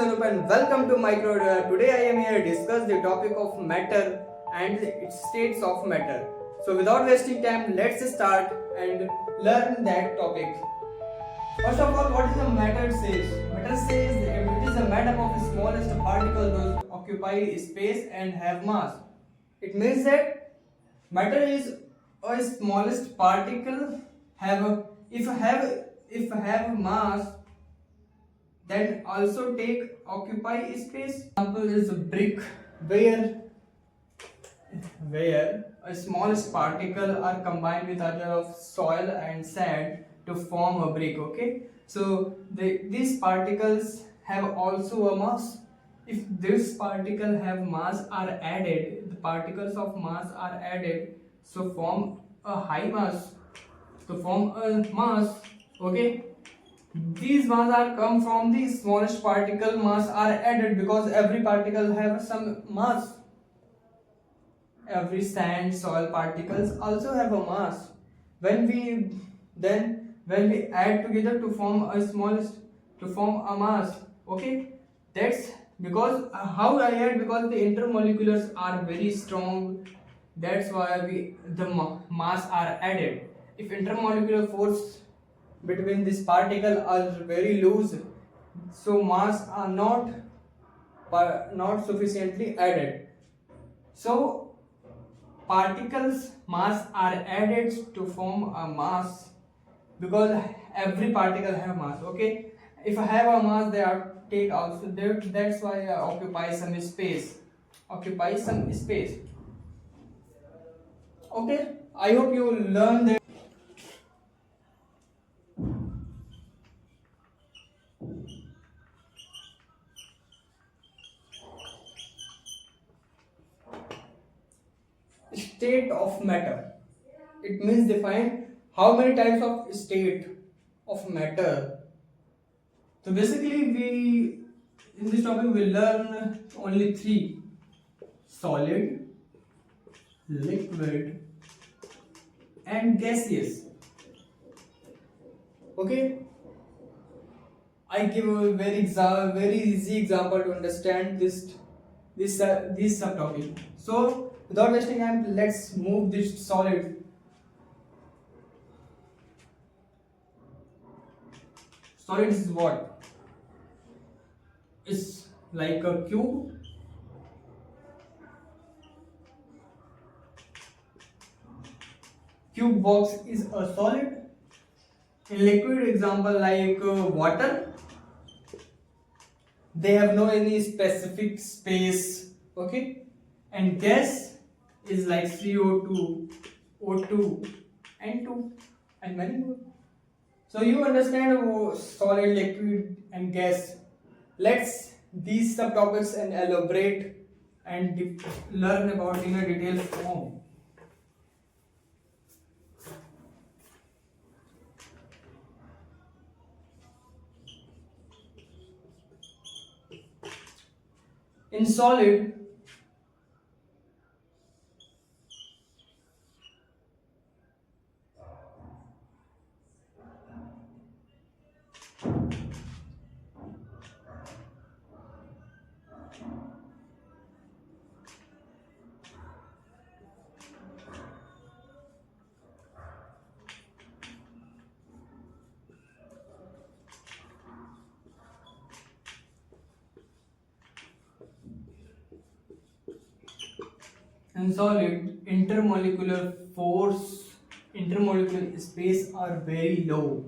Anup and welcome to Micro. Today I am here to discuss the topic of matter and its states of matter. So without wasting time, let's start and learn that topic. First of all, what is a matter says? Matter says it is a made up of smallest particles those occupy space and have mass. It means that matter is a smallest particle if have mass then also take occupy space. Example is a brick where a smallest particle are combined with other of soil and sand to form a brick. Okay, so these particles have also a mass. If this particle have mass are added, the particles of mass are added, so form a high mass, to form a mass. Okay, these mass are come from the smallest particle mass are added because every particle have some mass. Every sand soil particles also have a mass. When we add together to form a smallest, to form a mass. Okay, that's because how I add, because the intermoleculars are very strong, that's why mass are added. If intermolecular force between this particle are very loose, so mass are not sufficiently added. So particles mass are added to form a mass because every particle have mass. Okay, if I have a mass they are take also there, that's why I occupy some space, okay, I hope you learn that. State of matter, it means define how many types of state of matter. So basically we in this topic we learn only three: solid, liquid and gaseous. Okay, I give a very easy example to understand this subtopic. So without wasting time, let's move this solid. Solid is what? It's like a cube. Cube box is a solid. In liquid example like water, they have no any specific space. Okay, and gas is like CO2, O2, N2 and many more. So you understand solid, liquid and gas. Let's these subtopics and elaborate and learn about in a detailed form. In solid, intermolecular force, intermolecular space are very low.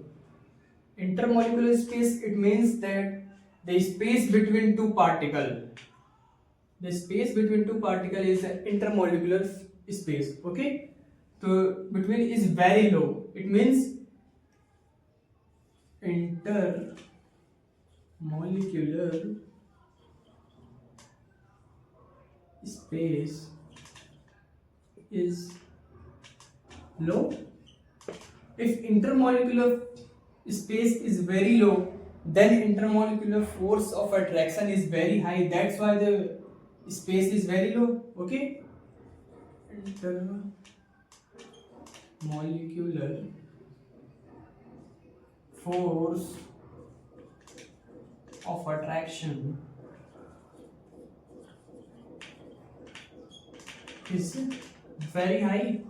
Intermolecular space, it means that the space between two particle, the space between two particle is an intermolecular space. Okay, so between is very low. It means intermolecular space is low. If intermolecular space is very low, then intermolecular force of attraction is very high. That's why the space is very low. Okay, intermolecular force of attraction is very high.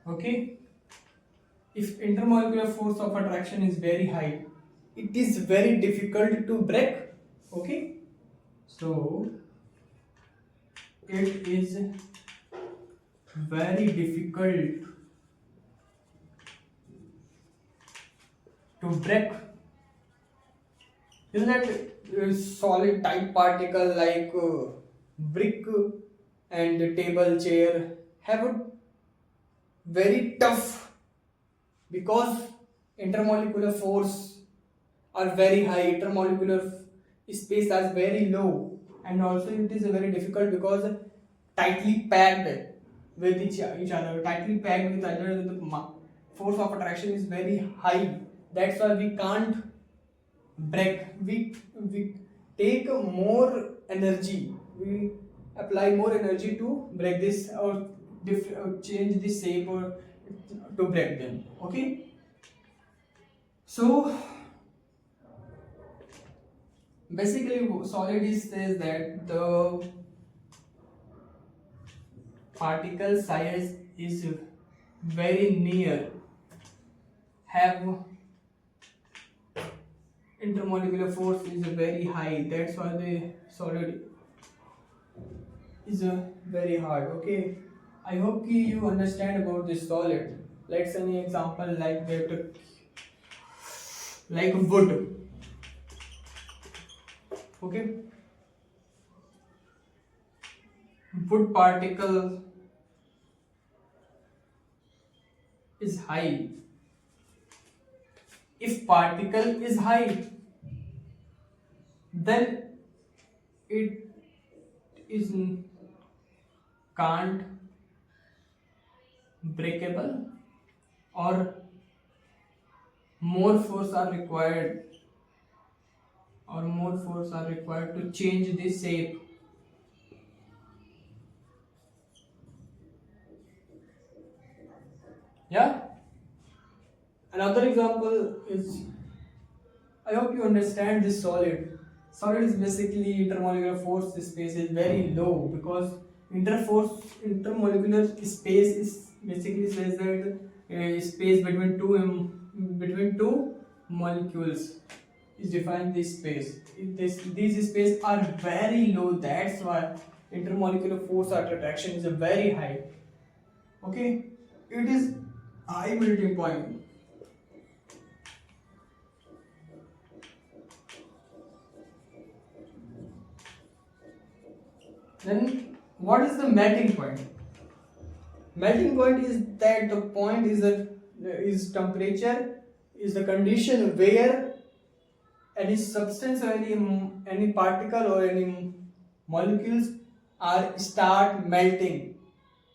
Okay, if intermolecular force of attraction is very high, it is very difficult to break. Okay, so it is very difficult to break. Isn't that solid type particle like brick and table chair have a very tough, because intermolecular force are very high, intermolecular space are very low, and also it is very difficult because tightly packed with each other, tightly packed with other. The force of attraction is very high. That's why we can't break. We take more energy. We apply more energy to break this, or change the shape, or to break them. Okay. So basically, solid says that the particle size is very near, have intermolecular force is very high. That's why the solid is very hard. Okay, I hope you understand about this solid. Let's say an example like that, like wood. Okay, wood particle is high. If particle is high, then it is can't breakable, or more force are required, to change the shape. Yeah, another example is, I hope you understand this solid. Solid is basically intermolecular force space is very low, because intermolecular space is basically says that space between two molecules is defined this space. These space are very low. That's why intermolecular force of attraction is a very high. Okay, it is high melting point. Then what is the melting point? Melting point is that the point is temperature, is the condition where any substance, or any particle, or any molecules are start melting.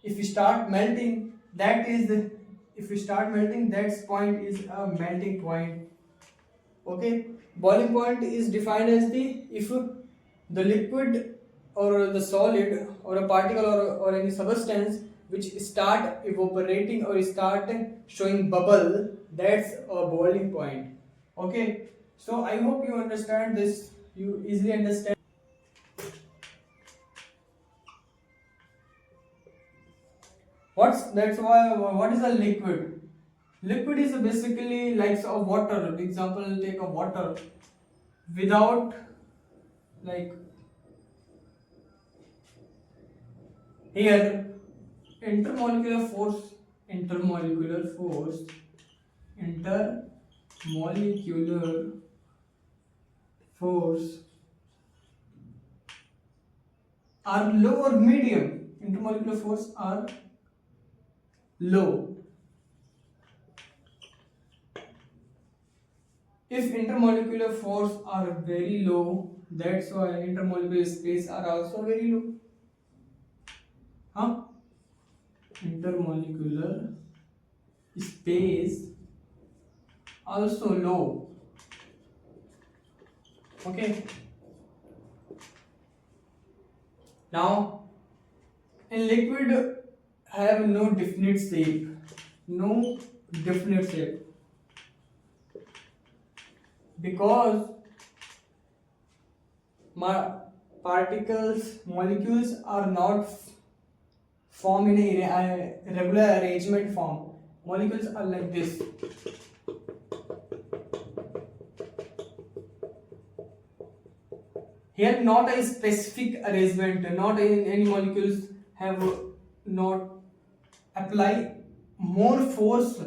If you start melting, that is the if you start melting, that point is a melting point. Okay, boiling point is defined as the if the liquid, or the solid, or a particle, or any substance which start evaporating or start showing bubble, that's a boiling point. Okay, so I hope you understand this, you easily understand. What is a liquid? Liquid is basically like a water. For example, take a water without, like, here intermolecular force are low or medium. Intermolecular force are low. If intermolecular force are very low, that's why intermolecular space are also very low. Huh? Intermolecular space also low. Okay. Now, in liquid have no definite shape. Because molecules are not formed in a regular arrangement form. Molecules are like this. Here not a specific arrangement, not any molecules have not apply more force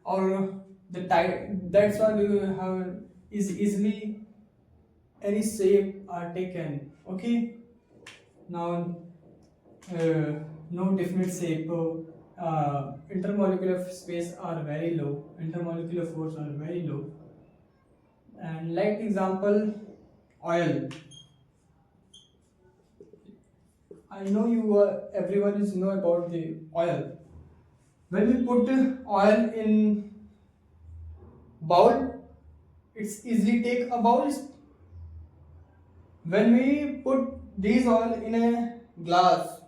or the type. That's why we have is easily any shape are taken. Okay, now no definite shape. Intermolecular space are very low, intermolecular force are very low. And like example, oil. I know everyone is know about the oil. When we put oil in bowl, it's easily take a bowl. When we put this oil in a glass,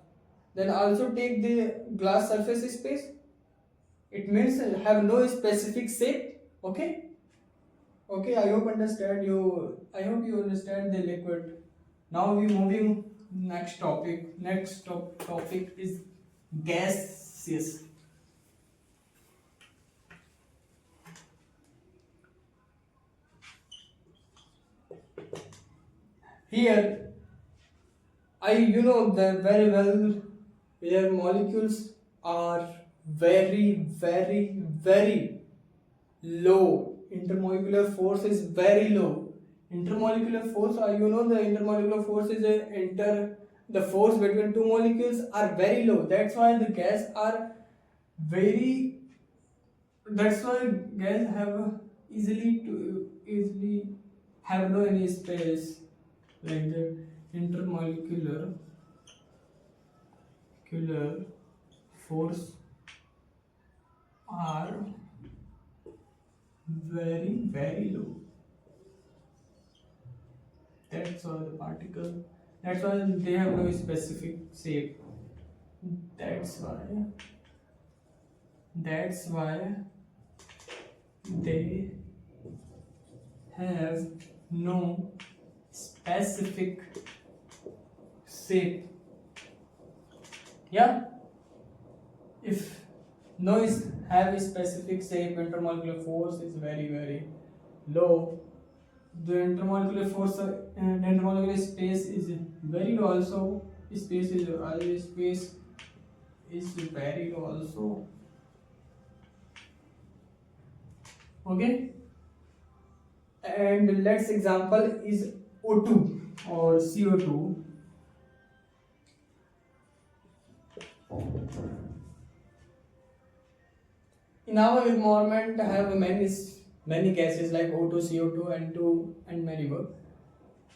then also take the glass surface space. It means have no specific shape. Okay. Okay, I hope understand you. I hope you understand the liquid. Now we moving next topic. Next topic is gases. Here, you know that very well. Where molecules are very, very, very low. Intermolecular force is very low. Intermolecular force, you know the intermolecular force is the force between two molecules are very low. That's why the gas are very. That's why gas have easily have no any space like the intermolecular force are very, very low. That's why the particle. That's why they have no specific shape. That's why they have no specific shape. Yeah, if no is have a specific shape, intermolecular force is very, very low. The intermolecular force and intermolecular space is very low also. Space is very low also. Okay, and let's example is O2 or CO2. In our environment have many gases like O2, CO2, N2 and many more.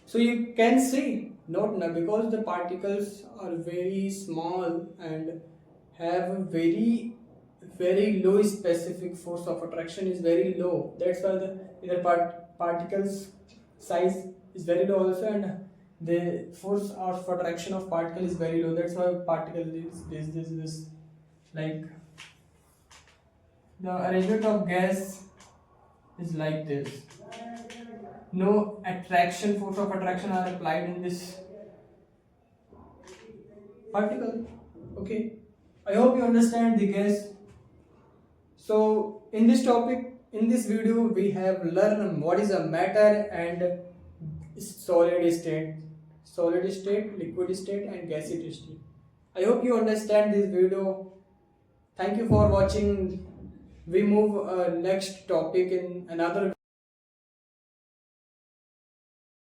So you can see not now because the particles are very small and have very, very low specific force of attraction is very low. That's why the particles size is very low also, and the force of attraction of particle is very low. That's why particle is this like the arrangement of gas is like this. No attraction, force of attraction are applied in this particle. Okay, I hope you understand the gas. So in this topic, in this video, we have learned what is a matter and solid state, liquid state, and gaseous state. I hope you understand this video. Thank you for watching. We move next topic in another